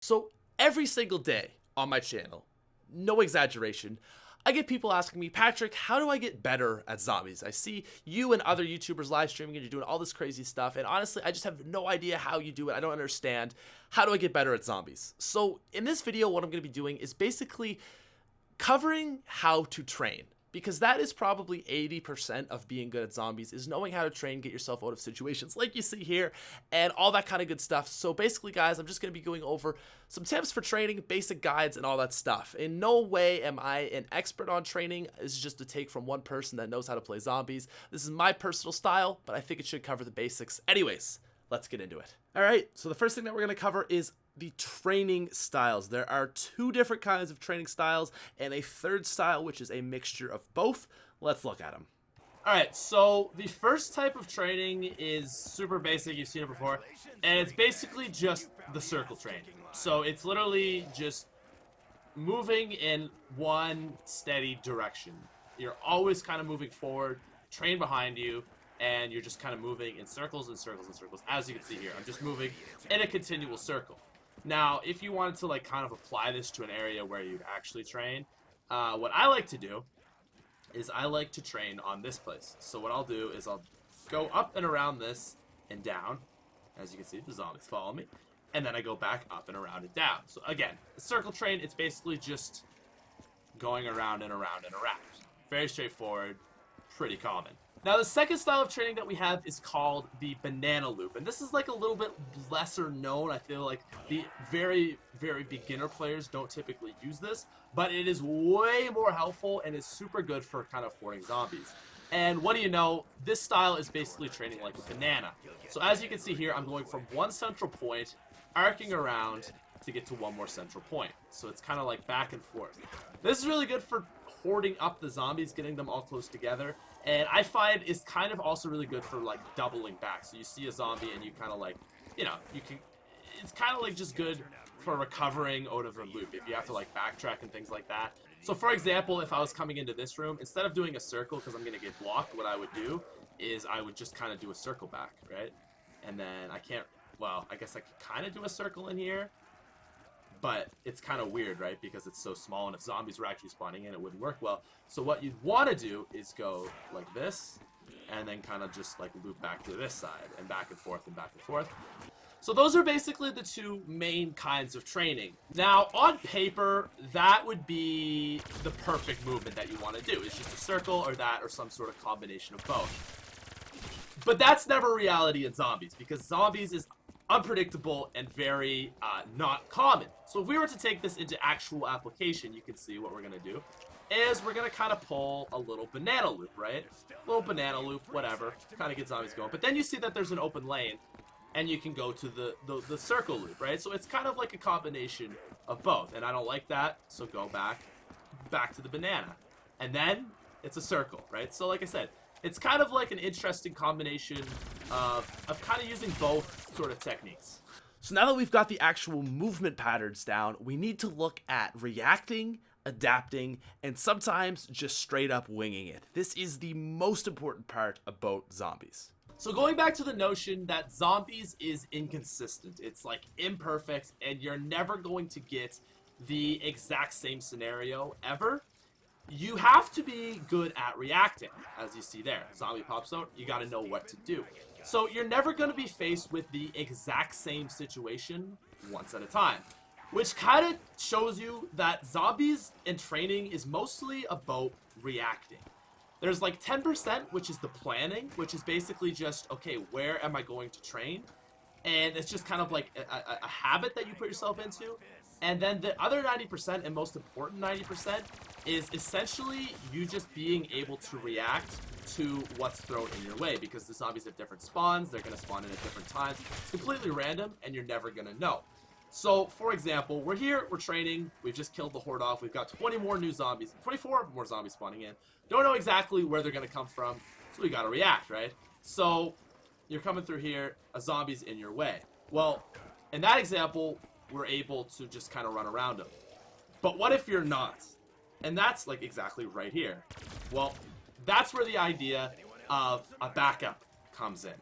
So every single day on my channel, no exaggeration, I get people asking me, Patrick, how do I get better at zombies? I see you and other YouTubers live streaming and you're doing all this crazy stuff, and honestly, I just have no idea how you do it. I don't understand. How do I get better at zombies? So in this video, what I'm going to be doing is basically covering how to train. Because that is probably 80% of being good at zombies, is knowing how to train, get yourself out of situations like you see here, and all that kind of good stuff. So basically, guys, I'm just going to be going over some tips for training, basic guides, and all that stuff. In no way am I an expert on training. This is just a take from one person that knows how to play zombies. This is my personal style, but I think it should cover the basics. Anyways, let's get into it. All right, so the first thing that we're going to cover is the training styles. There are two different kinds of training styles and a third style, which is a mixture of both. Let's look at them. All right, so the first type of training is super basic. You've seen it before, and it's basically just the circle training. So it's literally just moving in one steady direction. You're always kind of moving forward, train behind you, and you're just kind of moving in circles and circles and circles. As you can see here, I'm just moving in a continual circle. Now, if you wanted to like kind of apply this to an area where you'd actually train, what I like to do is I like to train on this place. So what I'll do is I'll go up and around this and down. As you can see, the zombies follow me. And then I go back up and around and down. So again, the circle train, it's basically just going around and around and around. Very straightforward, pretty common. Now, the second style of training that we have is called the banana loop. And this is like a little bit lesser known. I feel like the very, very beginner players don't typically use this. But it is way more helpful and is super good for kind of hoarding zombies. And what do you know? This style is basically training like a banana. So as you can see here, I'm going from one central point, arcing around to get to one more central point. So it's kind of like back and forth. This is really good for hoarding up the zombies, getting them all close together. And I find it's kind of also really good for like doubling back. So you see a zombie and you kind of like, you know, you can, it's kind of like just good for recovering out of a loop if you have to like backtrack and things like that. So for example, if I was coming into this room, instead of doing a circle because I'm going to get blocked, what I would do is I would just kind of do a circle back, right? And then I can't, well, I guess I could kind of do a circle in here. But it's kind of weird, right? Because it's so small, and if zombies were actually spawning in, it wouldn't work well. So what you'd want to do is go like this, and then kind of just like loop back to this side, and back and forth and back and forth. So those are basically the two main kinds of training. Now, on paper, that would be the perfect movement that you want to do. It's just a circle or that or some sort of combination of both. But that's never reality in zombies, because zombies is unpredictable and very not common. So if we were to take this into actual application, you can see what we're going to do is we're going to kind of pull a little banana loop, right? Little banana loop, whatever, kind of get zombies going. But then you see that there's an open lane, and you can go to the circle loop, right? So it's kind of like a combination of both, and I don't like that, so go back to the banana. And then it's a circle, right? So like I said, it's kind of like an interesting combination of kind of using both sort of techniques. So now that we've got the actual movement patterns down, we need to look at reacting, adapting, and sometimes just straight up winging it. This is the most important part about zombies. So going back to the notion that zombies is inconsistent, it's like imperfect, and you're never going to get the exact same scenario ever. You have to be good at reacting, as you see there. Zombie pops out, you gotta know what to do. So you're never gonna be faced with the exact same situation once at a time. Which kind of shows you that zombies in training is mostly about reacting. There's like 10%, which is the planning, which is basically just, okay, where am I going to train? And it's just kind of like a habit that you put yourself into. And then the other 90%, and most important 90%, is essentially you just being able to react to what's thrown in your way, because the zombies have different spawns, they're going to spawn in at different times. It's completely random, and you're never going to know. So, for example, we're here, we're training, we've just killed the horde off, we've got 20 more new zombies, 24 more zombies spawning in. Don't know exactly where they're going to come from, so we got to react, right? So, you're coming through here, a zombie's in your way. Well, in that example, we're able to just kind of run around them. But what if you're not? And that's like exactly right here. Well, that's where the idea of a backup comes in.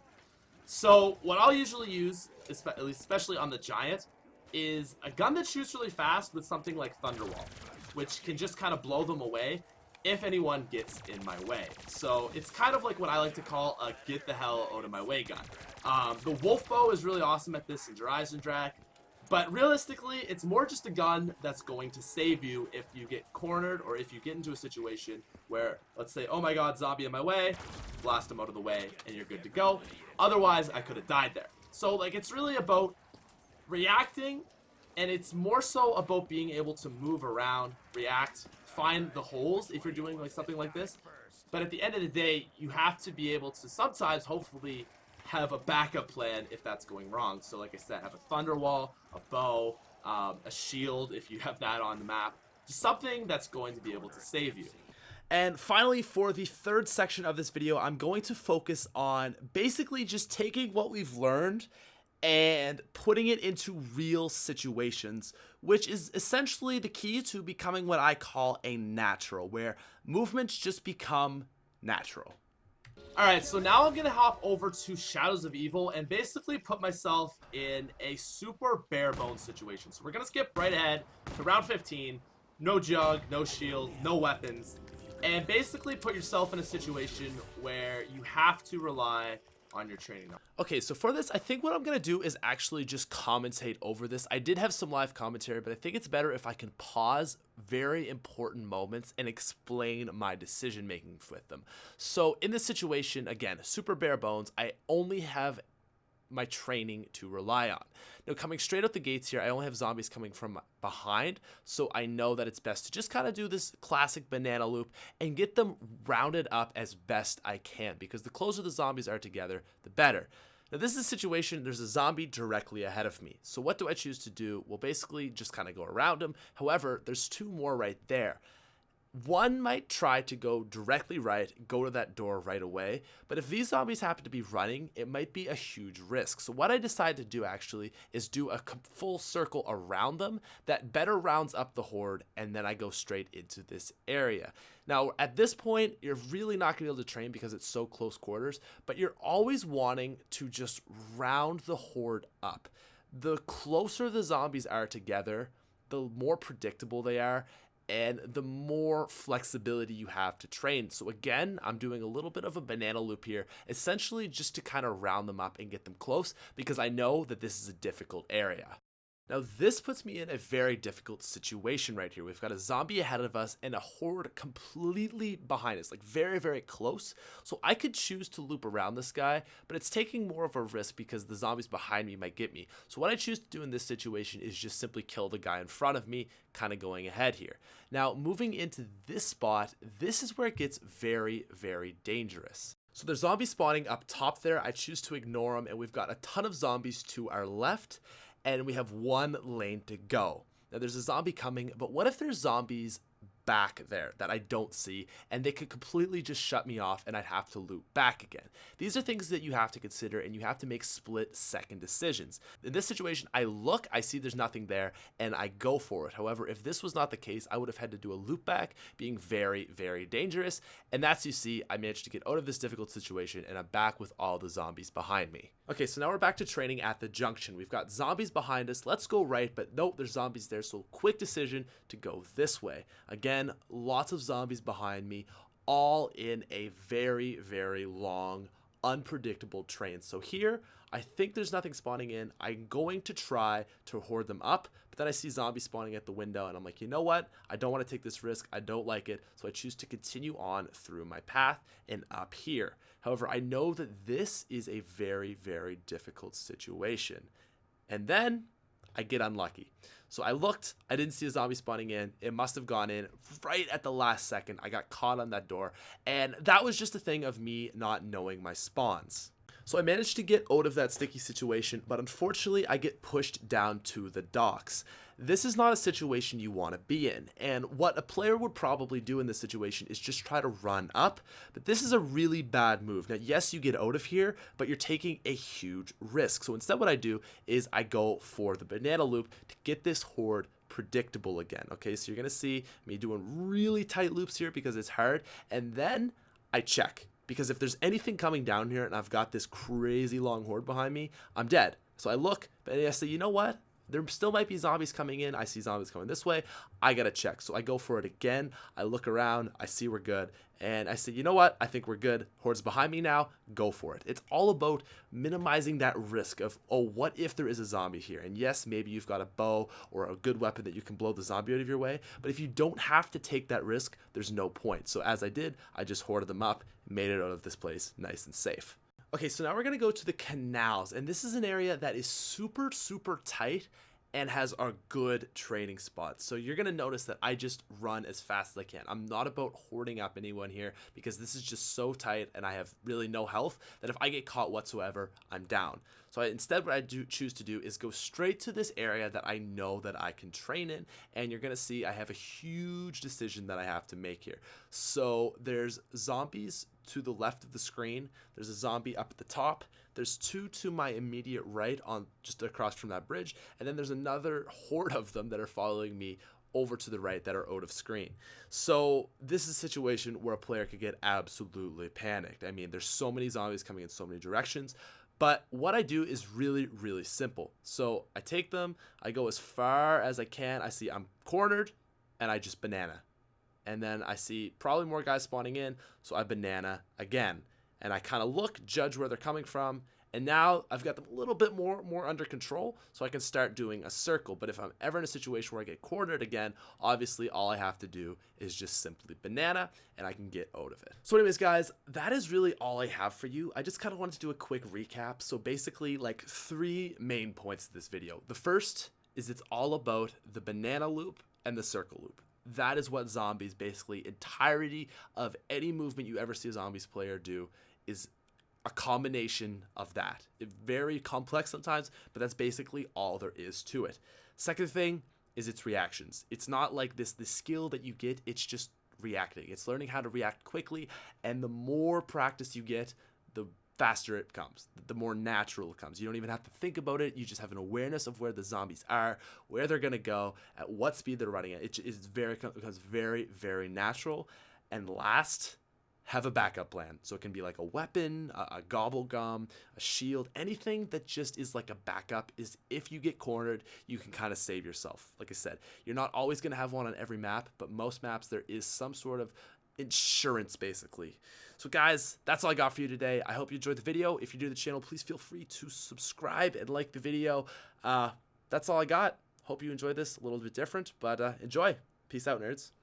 So what I'll usually use, especially on the giant, is a gun that shoots really fast with something like Thunderwall, which can just kind of blow them away if anyone gets in my way. So it's kind of like what I like to call a get the hell out of my way gun. The Wolf Bow is really awesome at this in Horizon Drac, but realistically, it's more just a gun that's going to save you if you get cornered or if you get into a situation where, let's say, oh my god, zombie in my way, blast him out of the way, and you're good to go. Otherwise, I could have died there. So, like, it's really about reacting, and it's more so about being able to move around, react, find the holes if you're doing like something like this. But at the end of the day, you have to be able to sometimes, hopefully, have a backup plan if that's going wrong. So like I said, have a Thunderwall, a bow, a shield if you have that on the map. Just something that's going to be able to save you. And finally, for the third section of this video, I'm going to focus on basically just taking what we've learned and putting it into real situations, which is essentially the key to becoming what I call a natural, where movements just become natural. Alright, so now I'm going to hop over to Shadows of Evil and basically put myself in a super bare bones situation. So we're going to skip right ahead to round 15, no jug, no shield, no weapons, and basically put yourself in a situation where you have to rely on your training. Okay, so for this, I think what I'm going to do is actually just commentate over this. I did have some live commentary, but I think it's better if I can pause very important moments and explain my decision making with them. So in this situation, again, super bare bones, I only have my training to rely on. Now, coming straight out the gates here, I only have zombies coming from behind, so I know that it's best to just kind of do this classic banana loop and get them rounded up as best I can, because the closer the zombies are together, the better. Now, this is a situation, there's a zombie directly ahead of me. So what do I choose to do? Well, basically just kind of go around him. However, there's two more right there. One might try to go directly right, go to that door right away, but if these zombies happen to be running, it might be a huge risk. So what I decided to do actually is do a full circle around them that better rounds up the horde, and then I go straight into this area. Now, at this point, you're really not going to be able to train because it's so close quarters, but you're always wanting to just round the horde up. The closer the zombies are together, the more predictable they are, and the more flexibility you have to train. So again, I'm doing a little bit of a banana loop here, essentially just to kind of round them up and get them close, because I know that this is a difficult area. Now, this puts me in a very difficult situation right here. We've got a zombie ahead of us and a horde completely behind us, like very, very close. So I could choose to loop around this guy, but it's taking more of a risk because the zombies behind me might get me. So what I choose to do in this situation is just simply kill the guy in front of me, kind of going ahead here. Now, moving into this spot, this is where it gets very, very dangerous. So there's zombies spawning up top there. I choose to ignore them, and we've got a ton of zombies to our left, and we have one lane to go. Now there's a zombie coming, but what if there's zombies back there that I don't see, and they could completely just shut me off and I'd have to loop back again? These are things that you have to consider, and you have to make split-second decisions. In this situation, I look, I see there's nothing there, and I go for it. However, if this was not the case, I would have had to do a loop back, being very, very dangerous, and that's, you see, I managed to get out of this difficult situation, and I'm back with all the zombies behind me. Okay, so now we're back to training at the junction. We've got zombies behind us. Let's go right, but nope, there's zombies there, so quick decision to go this way. Again, lots of zombies behind me, all in a very, very long, unpredictable train. So here, I think there's nothing spawning in. I'm going to try to hoard them up, but then I see zombies spawning at the window, and I'm like, you know what? I don't want to take this risk. I don't like it, so I choose to continue on through my path and up here. However, I know that this is a very, very difficult situation. And then I get unlucky. So I looked, I didn't see a zombie spawning in. It must have gone in right at the last second. I got caught on that door, and that was just a thing of me not knowing my spawns. So I managed to get out of that sticky situation, but unfortunately I get pushed down to the docks. This is not a situation you want to be in, and what a player would probably do in this situation is just try to run up, but this is a really bad move. Now, yes, you get out of here, but you're taking a huge risk. So instead what I do is I go for the banana loop to get this horde predictable again. Okay, so you're going to see me doing really tight loops here because it's hard, and then I check. Because if there's anything coming down here and I've got this crazy long horde behind me, I'm dead. So I look, and I say, you know what? there still might be zombies coming in. I see zombies coming this way. I gotta check. So I go for it again. I look around. I see we're good. And I say, you know what? I think we're good. Horde's behind me now. Go for it. It's all about minimizing that risk of, oh, what if there is a zombie here? And yes, maybe you've got a bow or a good weapon that you can blow the zombie out of your way. But if you don't have to take that risk, there's no point. So as I did, I just hoarded them up, made it out of this place nice and safe. Okay, so now we're gonna go to the canals, and this is an area that is super, super tight and has a good training spots. So you're gonna notice that I just run as fast as I can. I'm not about hoarding up anyone here because this is just so tight and I have really no health that if I get caught whatsoever, I'm down. So instead what I choose to do is go straight to this area that I know that I can train in, and you're gonna see I have a huge decision that I have to make here. So there's zombies to the left of the screen, there's a zombie up at the top, there's two to my immediate right on just across from that bridge, and then there's another horde of them that are following me over to the right that are out of screen. So this is a situation where a player could get absolutely panicked. I mean, there's so many zombies coming in so many directions, but what I do is really, really simple. So I take them, I go as far as I can, I see I'm cornered, and I just banana. And then I see probably more guys spawning in, so I banana again. And I kind of look, judge where they're coming from, and now I've got them a little bit more under control, so I can start doing a circle. But if I'm ever in a situation where I get cornered again, obviously all I have to do is just simply banana, and I can get out of it. So anyways, guys, that is really all I have for you. I just kind of wanted to do a quick recap. So basically, like 3 main points of this video. The first is it's all about the banana loop and the circle loop. That is what zombies, basically entirety of any movement you ever see a zombies player do is a combination of that. It's very complex sometimes, but that's basically all there is to it. Second thing is its reactions. It's not like this skill that you get, it's just reacting. It's learning how to react quickly, and the more practice you get, the faster it comes, the more natural it comes. You don't even have to think about it. You just have an awareness of where the zombies are, where they're gonna go, at what speed they're running at. It becomes very, very natural. And last, have a backup plan. So it can be like a weapon, a gobble gum, a shield, anything that just is like a backup. Is if you get cornered, you can kind of save yourself. Like I said, you're not always gonna have one on every map, but most maps there is some sort of insurance basically. So guys, that's all I got for you today. I hope you enjoyed the video. If you're new to the channel, please feel free to subscribe and like the video. That's all I got. Hope you enjoyed this, a little bit different, but enjoy. Peace out, nerds.